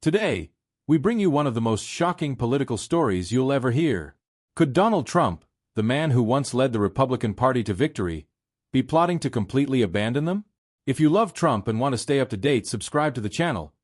Today, we bring you one of the most shocking political stories you'll ever hear. Could Donald Trump, the man who once led the Republican Party to victory, be plotting to completely abandon them? If you love Trump and want to stay up to date, subscribe to the channel,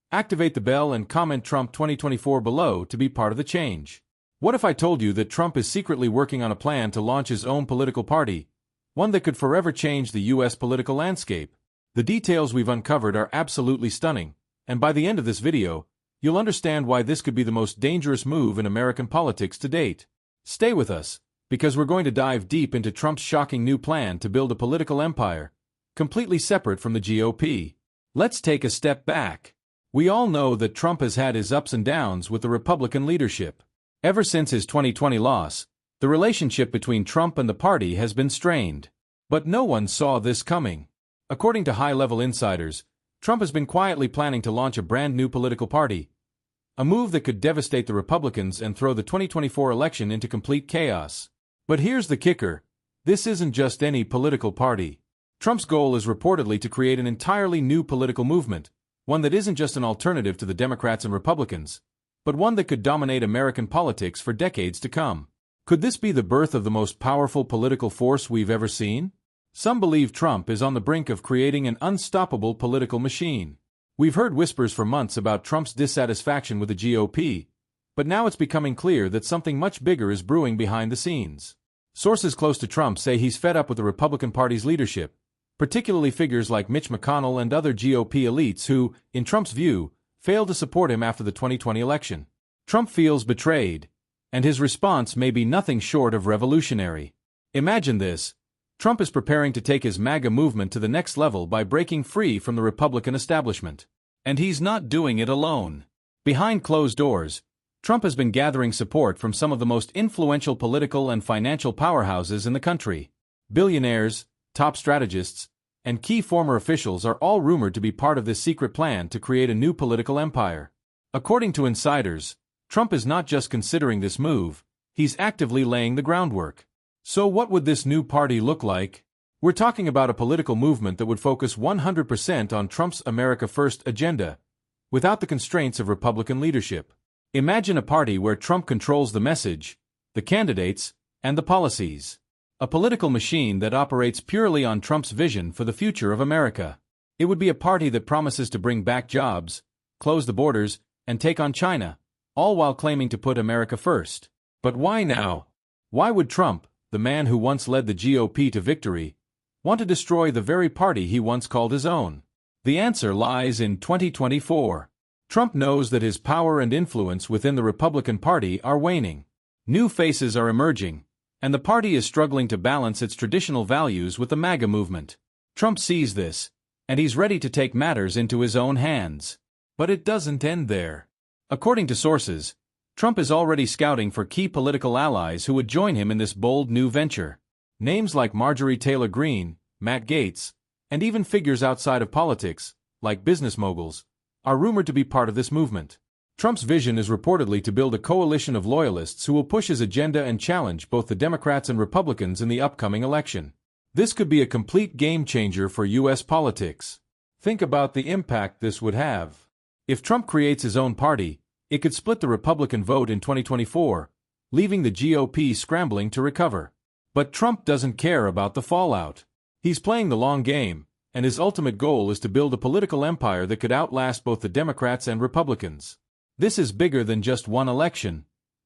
activate the bell and comment Trump 2024 below to be part of the change. What if I told you that Trump is secretly working on a plan to launch his own political party, one that could forever change the U.S. political landscape? The details we've uncovered are absolutely stunning, and by the end of this video, you'll understand why this could be the most dangerous move in American politics to date. Stay with us, because we're going to dive deep into Trump's shocking new plan to build a political empire, completely separate from the GOP. Let's take a step back. We all know that Trump has had his ups and downs with the Republican leadership. Ever since his 2020 loss, the relationship between Trump and the party has been strained. But no one saw this coming. According to high-level insiders, Trump has been quietly planning to launch a brand new political party, a move that could devastate the Republicans and throw the 2024 election into complete chaos. But here's the kicker. This isn't just any political party. Trump's goal is reportedly to create an entirely new political movement, one that isn't just an alternative to the Democrats and Republicans, but one that could dominate American politics for decades to come. Could this be the birth of the most powerful political force we've ever seen? Some believe Trump is on the brink of creating an unstoppable political machine. We've heard whispers for months about Trump's dissatisfaction with the GOP, but now it's becoming clear that something much bigger is brewing behind the scenes. Sources close to Trump say he's fed up with the Republican Party's leadership, particularly figures like Mitch McConnell and other GOP elites who, in Trump's view, failed to support him after the 2020 election. Trump feels betrayed, and his response may be nothing short of revolutionary. Imagine this. Trump is preparing to take his MAGA movement to the next level by breaking free from the Republican establishment. And he's not doing it alone. Behind closed doors, Trump has been gathering support from some of the most influential political and financial powerhouses in the country. Billionaires, top strategists, and key former officials are all rumored to be part of this secret plan to create a new political empire. According to insiders, Trump is not just considering this move, he's actively laying the groundwork. So what would this new party look like? We're talking about a political movement that would focus 100% on Trump's America First agenda, without the constraints of Republican leadership. Imagine a party where Trump controls the message, the candidates, and the policies. A political machine that operates purely on Trump's vision for the future of America. It would be a party that promises to bring back jobs, close the borders, and take on China, all while claiming to put America first. But why now? Why would Trump, the man who once led the GOP to victory, want to destroy the very party he once called his own? The answer lies in 2024. Trump knows that his power and influence within the Republican Party are waning. New faces are emerging, and the party is struggling to balance its traditional values with the MAGA movement. Trump sees this, and he's ready to take matters into his own hands. But it doesn't end there. According to sources, Trump is already scouting for key political allies who would join him in this bold new venture. Names like Marjorie Taylor Greene, Matt Gaetz, and even figures outside of politics, like business moguls, are rumored to be part of this movement. Trump's vision is reportedly to build a coalition of loyalists who will push his agenda and challenge both the Democrats and Republicans in the upcoming election. This could be a complete game-changer for U.S. politics. Think about the impact this would have. If Trump creates his own party, it could split the Republican vote in 2024, leaving the GOP scrambling to recover. But Trump doesn't care about the fallout. He's playing the long game, and his ultimate goal is to build a political empire that could outlast both the Democrats and Republicans. This is bigger than just one election.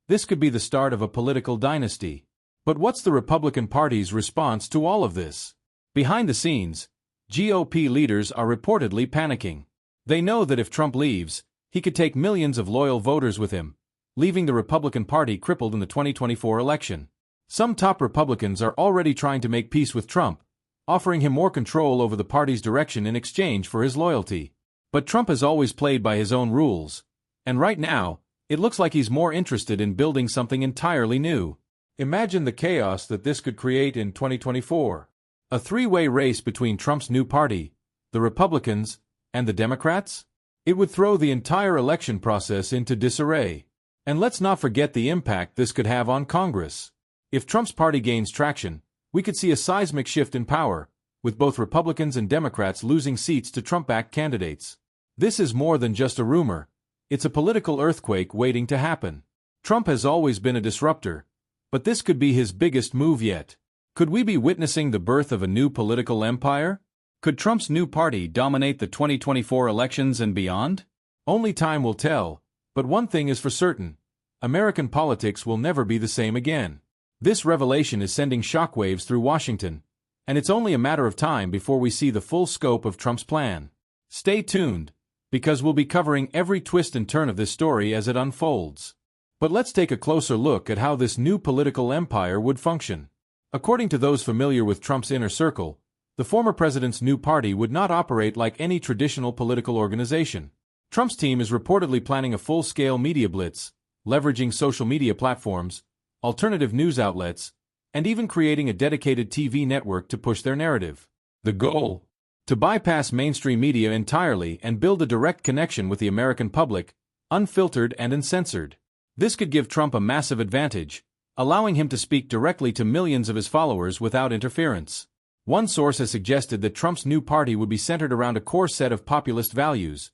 This could be the start of a political dynasty. But what's the Republican Party's response to all of this? Behind the scenes, GOP leaders are reportedly panicking. They know that if Trump leaves, he could take millions of loyal voters with him, leaving the Republican Party crippled in the 2024 election. Some top Republicans are already trying to make peace with Trump, offering him more control over the party's direction in exchange for his loyalty. But Trump has always played by his own rules, and right now, it looks like he's more interested in building something entirely new. Imagine the chaos that this could create in 2024. A three-way race between Trump's new party, the Republicans, and the Democrats? It would throw the entire election process into disarray. And let's not forget the impact this could have on Congress. If Trump's party gains traction, we could see a seismic shift in power, with both Republicans and Democrats losing seats to Trump-backed candidates. This is more than just a rumor. It's a political earthquake waiting to happen. Trump has always been a disruptor, but this could be his biggest move yet. Could we be witnessing the birth of a new political empire? Could Trump's new party dominate the 2024 elections and beyond? Only time will tell, but one thing is for certain: American politics will never be the same again. This revelation is sending shockwaves through Washington, and it's only a matter of time before we see the full scope of Trump's plan. Stay tuned, because we'll be covering every twist and turn of this story as it unfolds. But let's take a closer look at how this new political empire would function. According to those familiar with Trump's inner circle, the former president's new party would not operate like any traditional political organization. Trump's team is reportedly planning a full-scale media blitz, leveraging social media platforms, alternative news outlets, and even creating a dedicated TV network to push their narrative. The goal? To bypass mainstream media entirely and build a direct connection with the American public, unfiltered and uncensored. This could give Trump a massive advantage, allowing him to speak directly to millions of his followers without interference. One source has suggested that Trump's new party would be centered around a core set of populist values: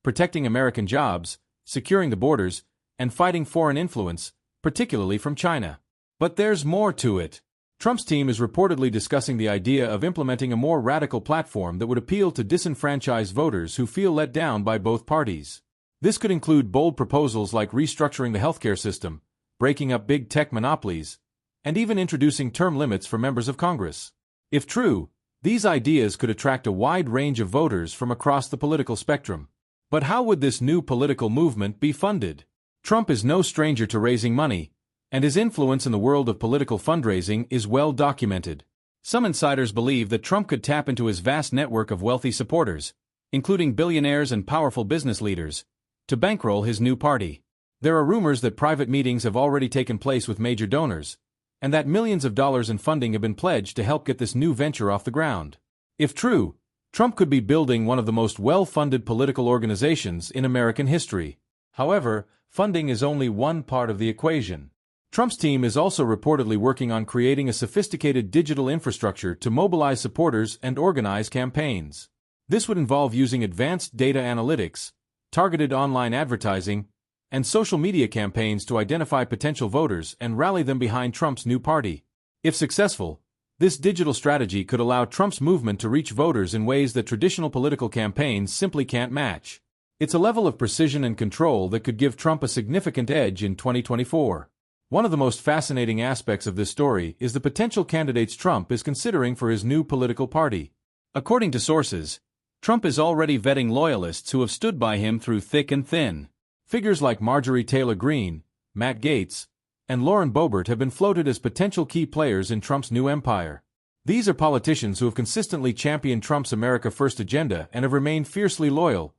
protecting American jobs, securing the borders, and fighting foreign influence, particularly from China. But there's more to it. Trump's team is reportedly discussing the idea of implementing a more radical platform that would appeal to disenfranchised voters who feel let down by both parties. This could include bold proposals like restructuring the healthcare system, breaking up big tech monopolies, and even introducing term limits for members of Congress. If true, these ideas could attract a wide range of voters from across the political spectrum. But how would this new political movement be funded? Trump is no stranger to raising money, and his influence in the world of political fundraising is well documented. Some insiders believe that Trump could tap into his vast network of wealthy supporters, including billionaires and powerful business leaders, to bankroll his new party. There are rumors that private meetings have already taken place with major donors, and that millions of dollars in funding have been pledged to help get this new venture off the ground. If true, Trump could be building one of the most well-funded political organizations in American history. However, funding is only one part of the equation. Trump's team is also reportedly working on creating a sophisticated digital infrastructure to mobilize supporters and organize campaigns. This would involve using advanced data analytics, targeted online advertising, and social media campaigns to identify potential voters and rally them behind Trump's new party. If successful, this digital strategy could allow Trump's movement to reach voters in ways that traditional political campaigns simply can't match. It's a level of precision and control that could give Trump a significant edge in 2024. One of the most fascinating aspects of this story is the potential candidates Trump is considering for his new political party. According to sources, Trump is already vetting loyalists who have stood by him through thick and thin. Figures like Marjorie Taylor Greene, Matt Gaetz, and Lauren Boebert have been floated as potential key players in Trump's new empire. These are politicians who have consistently championed Trump's America First agenda and have remained fiercely loyal,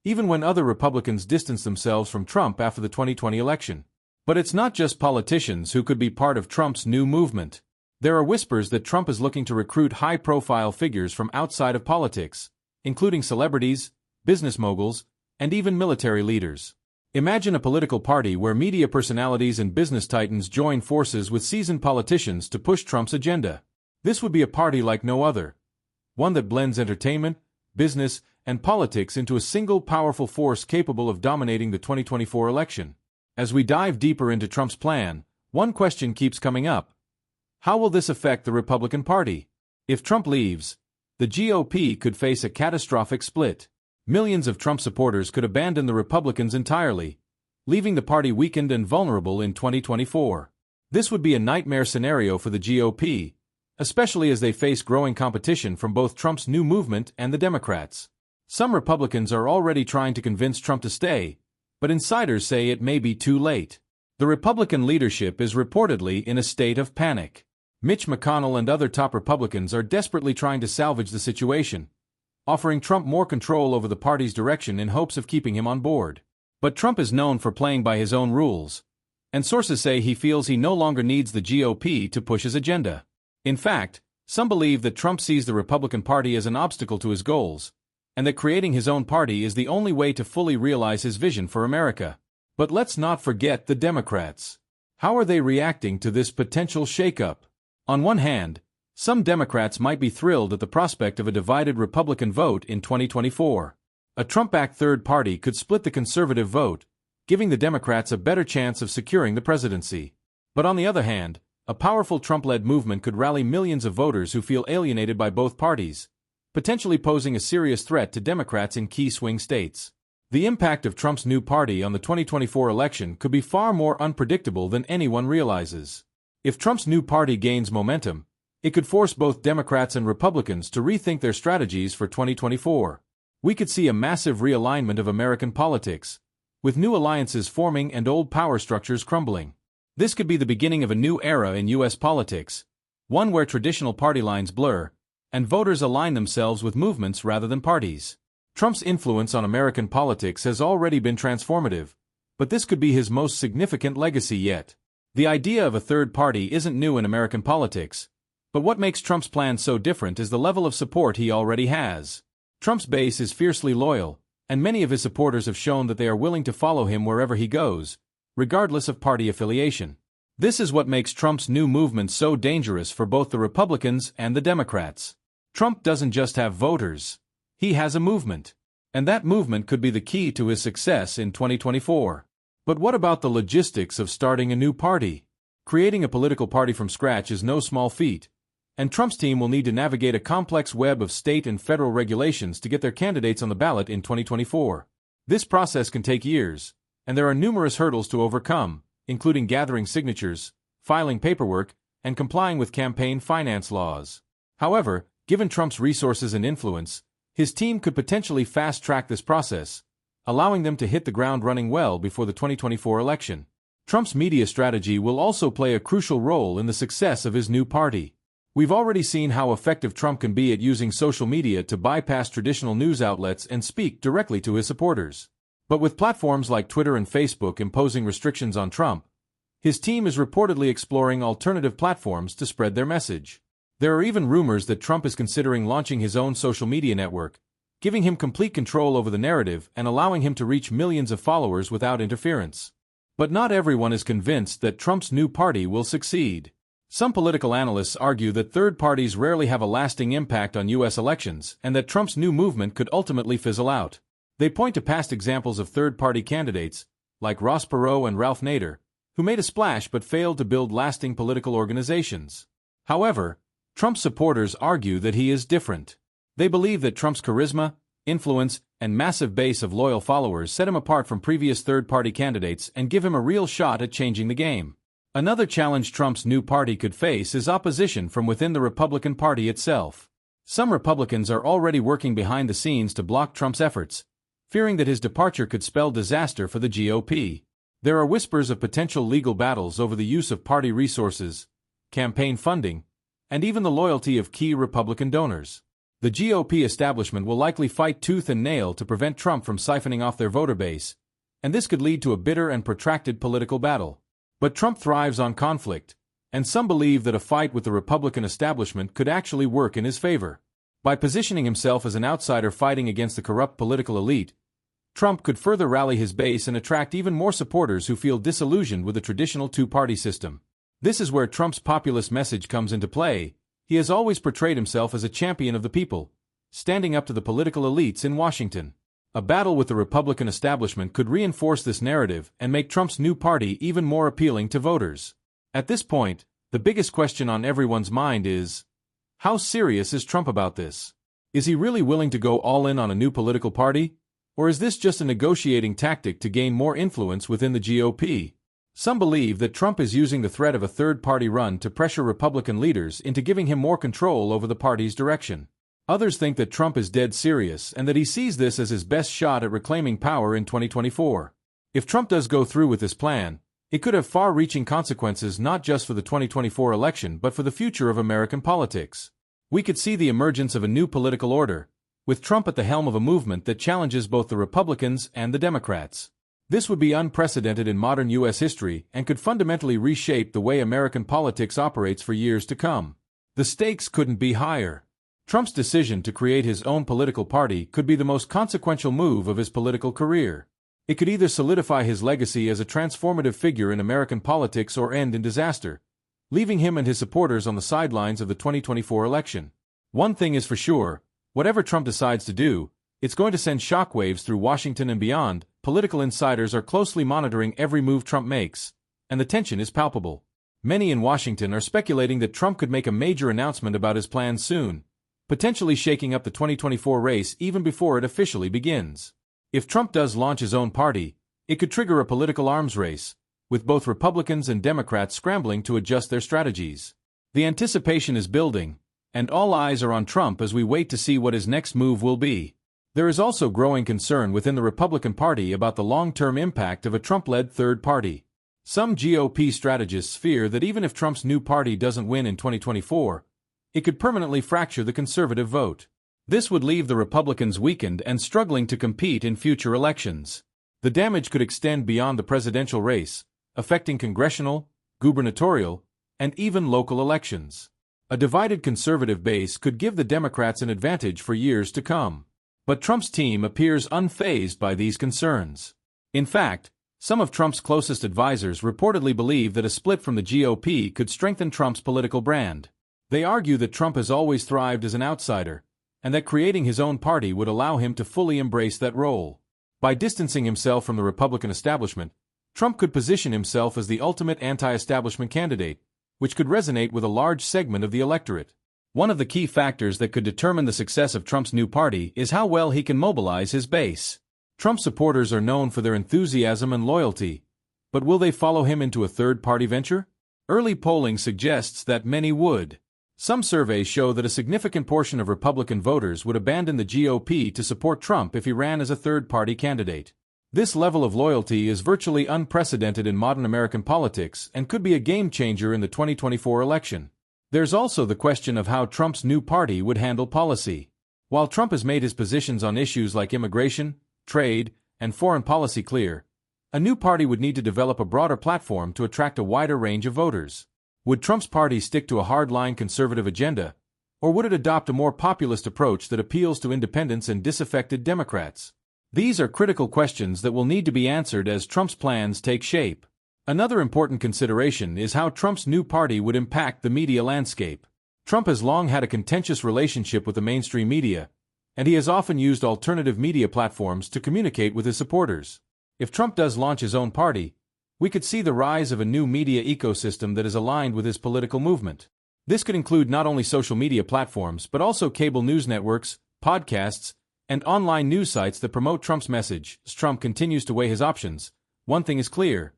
even when other Republicans distanced themselves from Trump after the 2020 election. But it's not just politicians who could be part of Trump's new movement. There are whispers that Trump is looking to recruit high-profile figures from outside of politics, including celebrities, business moguls, and even military leaders. Imagine a political party where media personalities and business titans join forces with seasoned politicians to push Trump's agenda. This would be a party like no other, one that blends entertainment, business, and politics into a single powerful force capable of dominating the 2024 election. As we dive deeper into Trump's plan, one question keeps coming up. How will this affect the Republican Party? If Trump leaves, the GOP could face a catastrophic split. Millions of Trump supporters could abandon the Republicans entirely, leaving the party weakened and vulnerable in 2024. This would be a nightmare scenario for the GOP, especially as they face growing competition from both Trump's new movement and the Democrats. Some Republicans are already trying to convince Trump to stay, but insiders say it may be too late. The Republican leadership is reportedly in a state of panic. Mitch McConnell and other top Republicans are desperately trying to salvage the situation, offering Trump more control over the party's direction in hopes of keeping him on board. But Trump is known for playing by his own rules, and sources say he feels he no longer needs the GOP to push his agenda. In fact, some believe that Trump sees the Republican Party as an obstacle to his goals, and that creating his own party is the only way to fully realize his vision for America. But let's not forget the Democrats. How are they reacting to this potential shakeup? On one hand, some Democrats might be thrilled at the prospect of a divided Republican vote in 2024. A Trump-backed third party could split the conservative vote, giving the Democrats a better chance of securing the presidency. But on the other hand, a powerful Trump-led movement could rally millions of voters who feel alienated by both parties, potentially posing a serious threat to Democrats in key swing states. The impact of Trump's new party on the 2024 election could be far more unpredictable than anyone realizes. If Trump's new party gains momentum, it could force both Democrats and Republicans to rethink their strategies for 2024. We could see a massive realignment of American politics, with new alliances forming and old power structures crumbling. This could be the beginning of a new era in U.S. politics, one where traditional party lines blur, and voters align themselves with movements rather than parties. Trump's influence on American politics has already been transformative, but this could be his most significant legacy yet. The idea of a third party isn't new in American politics, but what makes Trump's plan so different is the level of support he already has. Trump's base is fiercely loyal, and many of his supporters have shown that they are willing to follow him wherever he goes, regardless of party affiliation. This is what makes Trump's new movement so dangerous for both the Republicans and the Democrats. Trump doesn't just have voters, he has a movement. And that movement could be the key to his success in 2024. But what about the logistics of starting a new party? Creating a political party from scratch is no small feat, and Trump's team will need to navigate a complex web of state and federal regulations to get their candidates on the ballot in 2024. This process can take years, and there are numerous hurdles to overcome, including gathering signatures, filing paperwork, and complying with campaign finance laws. However, given Trump's resources and influence, his team could potentially fast-track this process, allowing them to hit the ground running well before the 2024 election. Trump's media strategy will also play a crucial role in the success of his new party. We've already seen how effective Trump can be at using social media to bypass traditional news outlets and speak directly to his supporters. But with platforms like Twitter and Facebook imposing restrictions on Trump, his team is reportedly exploring alternative platforms to spread their message. There are even rumors that Trump is considering launching his own social media network, giving him complete control over the narrative and allowing him to reach millions of followers without interference. But not everyone is convinced that Trump's new party will succeed. Some political analysts argue that third parties rarely have a lasting impact on U.S. elections and that Trump's new movement could ultimately fizzle out. They point to past examples of third-party candidates, like Ross Perot and Ralph Nader, who made a splash but failed to build lasting political organizations. However, Trump's supporters argue that he is different. They believe that Trump's charisma, influence, and massive base of loyal followers set him apart from previous third-party candidates and give him a real shot at changing the game. Another challenge Trump's new party could face is opposition from within the Republican Party itself. Some Republicans are already working behind the scenes to block Trump's efforts, fearing that his departure could spell disaster for the GOP. There are whispers of potential legal battles over the use of party resources, campaign funding, and even the loyalty of key Republican donors. The GOP establishment will likely fight tooth and nail to prevent Trump from siphoning off their voter base, and this could lead to a bitter and protracted political battle. But Trump thrives on conflict, and some believe that a fight with the Republican establishment could actually work in his favor. By positioning himself as an outsider fighting against the corrupt political elite, Trump could further rally his base and attract even more supporters who feel disillusioned with the traditional two-party system. This is where Trump's populist message comes into play. He has always portrayed himself as a champion of the people, standing up to the political elites in Washington. A battle with the Republican establishment could reinforce this narrative and make Trump's new party even more appealing to voters. At this point, the biggest question on everyone's mind is, how serious is Trump about this? Is he really willing to go all in on a new political party? Or is this just a negotiating tactic to gain more influence within the GOP? Some believe that Trump is using the threat of a third-party run to pressure Republican leaders into giving him more control over the party's direction. Others think that Trump is dead serious and that he sees this as his best shot at reclaiming power in 2024. If Trump does go through with this plan, it could have far-reaching consequences not just for the 2024 election but for the future of American politics. We could see the emergence of a new political order, with Trump at the helm of a movement that challenges both the Republicans and the Democrats. This would be unprecedented in modern U.S. history and could fundamentally reshape the way American politics operates for years to come. The stakes couldn't be higher. Trump's decision to create his own political party could be the most consequential move of his political career. It could either solidify his legacy as a transformative figure in American politics or end in disaster, leaving him and his supporters on the sidelines of the 2024 election. One thing is for sure, whatever Trump decides to do, It's going to send shockwaves through Washington and beyond. Political insiders are closely monitoring every move Trump makes, and the tension is palpable. Many in Washington are speculating that Trump could make a major announcement about his plans soon, potentially shaking up the 2024 race even before it officially begins. If Trump does launch his own party, it could trigger a political arms race, with both Republicans and Democrats scrambling to adjust their strategies. The anticipation is building, and all eyes are on Trump as we wait to see what his next move will be. There is also growing concern within the Republican Party about the long-term impact of a Trump-led third party. Some GOP strategists fear that even if Trump's new party doesn't win in 2024, it could permanently fracture the conservative vote. This would leave the Republicans weakened and struggling to compete in future elections. The damage could extend beyond the presidential race, affecting congressional, gubernatorial, and even local elections. A divided conservative base could give the Democrats an advantage for years to come. But Trump's team appears unfazed by these concerns. In fact, some of Trump's closest advisors reportedly believe that a split from the GOP could strengthen Trump's political brand. They argue that Trump has always thrived as an outsider, and that creating his own party would allow him to fully embrace that role. By distancing himself from the Republican establishment, Trump could position himself as the ultimate anti-establishment candidate, which could resonate with a large segment of the electorate. One of the key factors that could determine the success of Trump's new party is how well he can mobilize his base. Trump supporters are known for their enthusiasm and loyalty, but will they follow him into a third-party venture? Early polling suggests that many would. Some surveys show that a significant portion of Republican voters would abandon the GOP to support Trump if he ran as a third-party candidate. This level of loyalty is virtually unprecedented in modern American politics and could be a game-changer in the 2024 election. There's also the question of how Trump's new party would handle policy. While Trump has made his positions on issues like immigration, trade, and foreign policy clear, a new party would need to develop a broader platform to attract a wider range of voters. Would Trump's party stick to a hardline conservative agenda, or would it adopt a more populist approach that appeals to independents and disaffected Democrats? These are critical questions that will need to be answered as Trump's plans take shape. Another important consideration is how Trump's new party would impact the media landscape. Trump has long had a contentious relationship with the mainstream media, and he has often used alternative media platforms to communicate with his supporters. If Trump does launch his own party, we could see the rise of a new media ecosystem that is aligned with his political movement. This could include not only social media platforms but also cable news networks, podcasts, and online news sites that promote Trump's message. As Trump continues to weigh his options, one thing is clear.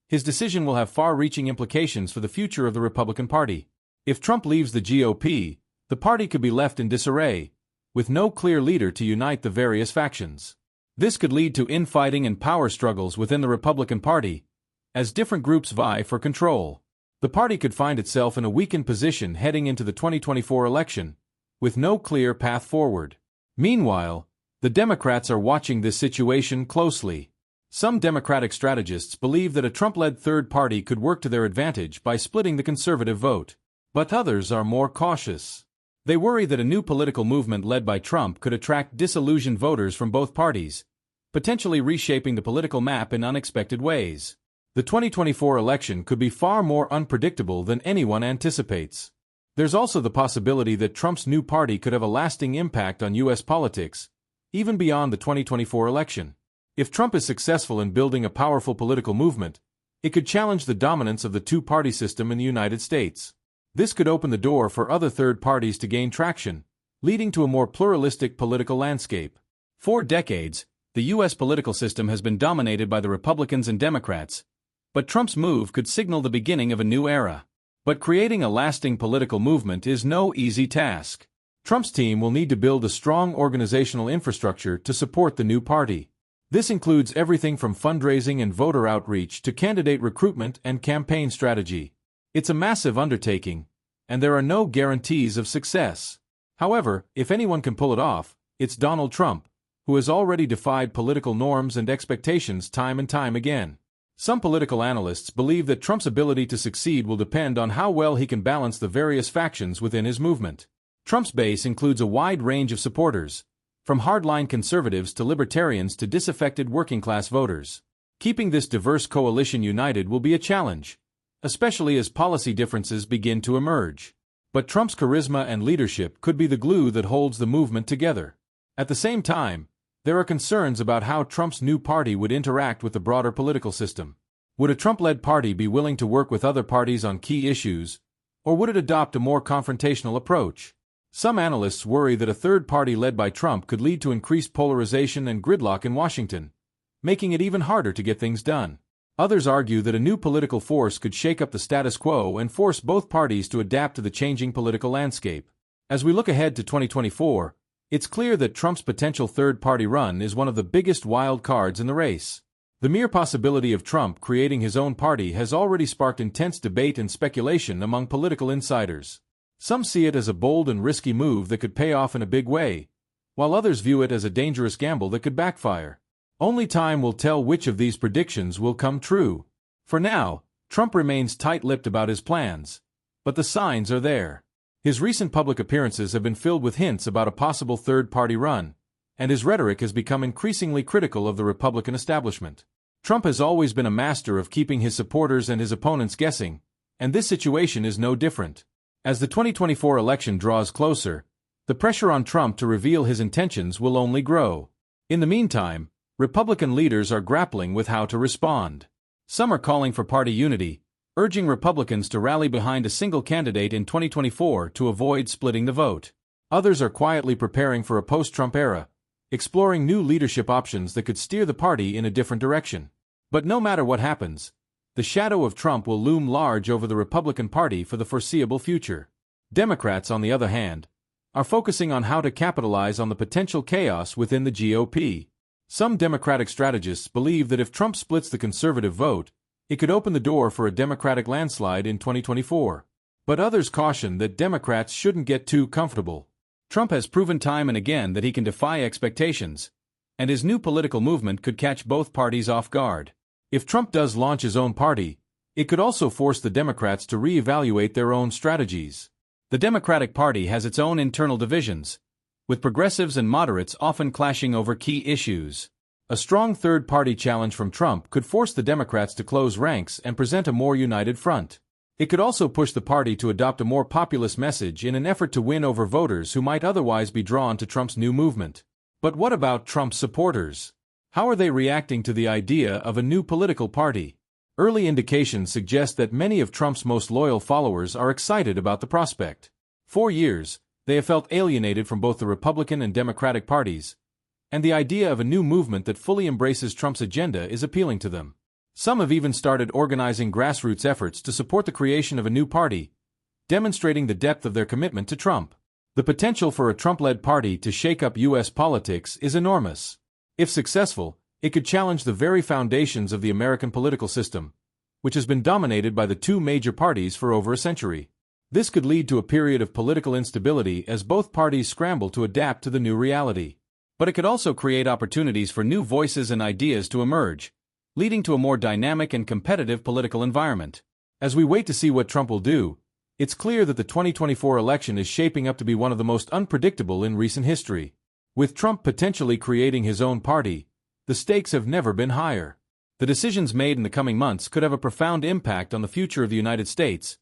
His decision will have far-reaching implications for the future of the Republican Party. If Trump leaves the GOP, the party could be left in disarray, with no clear leader to unite the various factions. This could lead to infighting and power struggles within the Republican Party, as different groups vie for control. The party could find itself in a weakened position heading into the 2024 election, with no clear path forward. Meanwhile, the Democrats are watching this situation closely. Some Democratic strategists believe that a Trump-led third party could work to their advantage by splitting the conservative vote. But others are more cautious. They worry that a new political movement led by Trump could attract disillusioned voters from both parties, potentially reshaping the political map in unexpected ways. The 2024 election could be far more unpredictable than anyone anticipates. There's also the possibility that Trump's new party could have a lasting impact on U.S. politics, even beyond the 2024 election. If Trump is successful in building a powerful political movement, it could challenge the dominance of the two-party system in the United States. This could open the door for other third parties to gain traction, leading to a more pluralistic political landscape. For decades, the U.S. political system has been dominated by the Republicans and Democrats, but Trump's move could signal the beginning of a new era. But creating a lasting political movement is no easy task. Trump's team will need to build a strong organizational infrastructure to support the new party. This includes everything from fundraising and voter outreach to candidate recruitment and campaign strategy. It's a massive undertaking, and there are no guarantees of success. However, if anyone can pull it off, it's Donald Trump, who has already defied political norms and expectations time and time again. Some political analysts believe that Trump's ability to succeed will depend on how well he can balance the various factions within his movement. Trump's base includes a wide range of supporters, from hardline conservatives to libertarians to disaffected working-class voters. Keeping this diverse coalition united will be a challenge, especially as policy differences begin to emerge. But Trump's charisma and leadership could be the glue that holds the movement together. At the same time, there are concerns about how Trump's new party would interact with the broader political system. Would a Trump-led party be willing to work with other parties on key issues, or would it adopt a more confrontational approach? Some analysts worry that a third party led by Trump could lead to increased polarization and gridlock in Washington, making it even harder to get things done. Others argue that a new political force could shake up the status quo and force both parties to adapt to the changing political landscape. As we look ahead to 2024, it's clear that Trump's potential third-party run is one of the biggest wild cards in the race. The mere possibility of Trump creating his own party has already sparked intense debate and speculation among political insiders. Some see it as a bold and risky move that could pay off in a big way, while others view it as a dangerous gamble that could backfire. Only time will tell which of these predictions will come true. For now, Trump remains tight-lipped about his plans, but the signs are there. His recent public appearances have been filled with hints about a possible third-party run, and his rhetoric has become increasingly critical of the Republican establishment. Trump has always been a master of keeping his supporters and his opponents guessing, and this situation is no different. As the 2024 election draws closer, the pressure on Trump to reveal his intentions will only grow. In the meantime, Republican leaders are grappling with how to respond. Some are calling for party unity, urging Republicans to rally behind a single candidate in 2024 to avoid splitting the vote. Others are quietly preparing for a post-Trump era, exploring new leadership options that could steer the party in a different direction. But no matter what happens, the shadow of Trump will loom large over the Republican Party for the foreseeable future. Democrats, on the other hand, are focusing on how to capitalize on the potential chaos within the GOP. Some Democratic strategists believe that if Trump splits the conservative vote, it could open the door for a Democratic landslide in 2024. But others caution that Democrats shouldn't get too comfortable. Trump has proven time and again that he can defy expectations, and his new political movement could catch both parties off guard. If Trump does launch his own party, it could also force the Democrats to re-evaluate their own strategies. The Democratic Party has its own internal divisions, with progressives and moderates often clashing over key issues. A strong third-party challenge from Trump could force the Democrats to close ranks and present a more united front. It could also push the party to adopt a more populist message in an effort to win over voters who might otherwise be drawn to Trump's new movement. But what about Trump's supporters? How are they reacting to the idea of a new political party? Early indications suggest that many of Trump's most loyal followers are excited about the prospect. For years, they have felt alienated from both the Republican and Democratic parties, and the idea of a new movement that fully embraces Trump's agenda is appealing to them. Some have even started organizing grassroots efforts to support the creation of a new party, demonstrating the depth of their commitment to Trump. The potential for a Trump-led party to shake up U.S. politics is enormous. If successful, it could challenge the very foundations of the American political system, which has been dominated by the two major parties for over a century. This could lead to a period of political instability as both parties scramble to adapt to the new reality. But it could also create opportunities for new voices and ideas to emerge, leading to a more dynamic and competitive political environment. As we wait to see what Trump will do, it's clear that the 2024 election is shaping up to be one of the most unpredictable in recent history. With Trump potentially creating his own party, the stakes have never been higher. The decisions made in the coming months could have a profound impact on the future of the United States,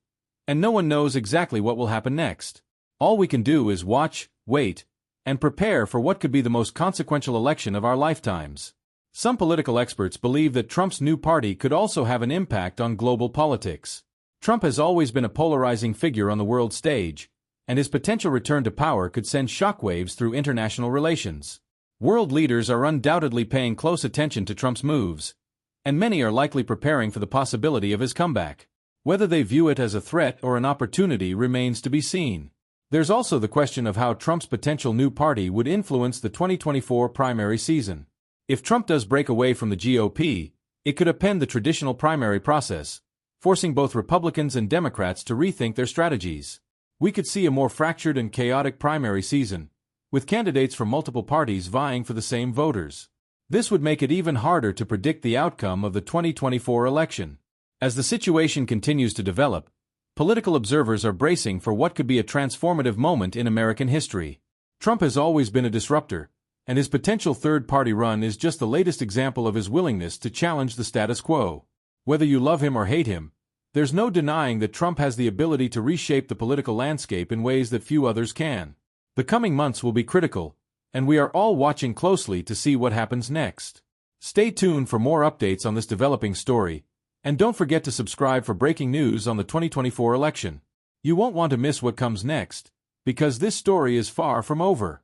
and no one knows exactly what will happen next. All we can do is watch, wait, and prepare for what could be the most consequential election of our lifetimes. Some political experts believe that Trump's new party could also have an impact on global politics. Trump has always been a polarizing figure on the world stage, and his potential return to power could send shockwaves through international relations. World leaders are undoubtedly paying close attention to Trump's moves, and many are likely preparing for the possibility of his comeback. Whether they view it as a threat or an opportunity remains to be seen. There's also the question of how Trump's potential new party would influence the 2024 primary season. If Trump does break away from the GOP, it could upend the traditional primary process, forcing both Republicans and Democrats to rethink their strategies. We could see a more fractured and chaotic primary season, with candidates from multiple parties vying for the same voters. This would make it even harder to predict the outcome of the 2024 election. As the situation continues to develop, political observers are bracing for what could be a transformative moment in American history. Trump has always been a disruptor, and his potential third-party run is just the latest example of his willingness to challenge the status quo. Whether you love him or hate him, there's no denying that Trump has the ability to reshape the political landscape in ways that few others can. The coming months will be critical, and we are all watching closely to see what happens next. Stay tuned for more updates on this developing story, and don't forget to subscribe for breaking news on the 2024 election. You won't want to miss what comes next, because this story is far from over.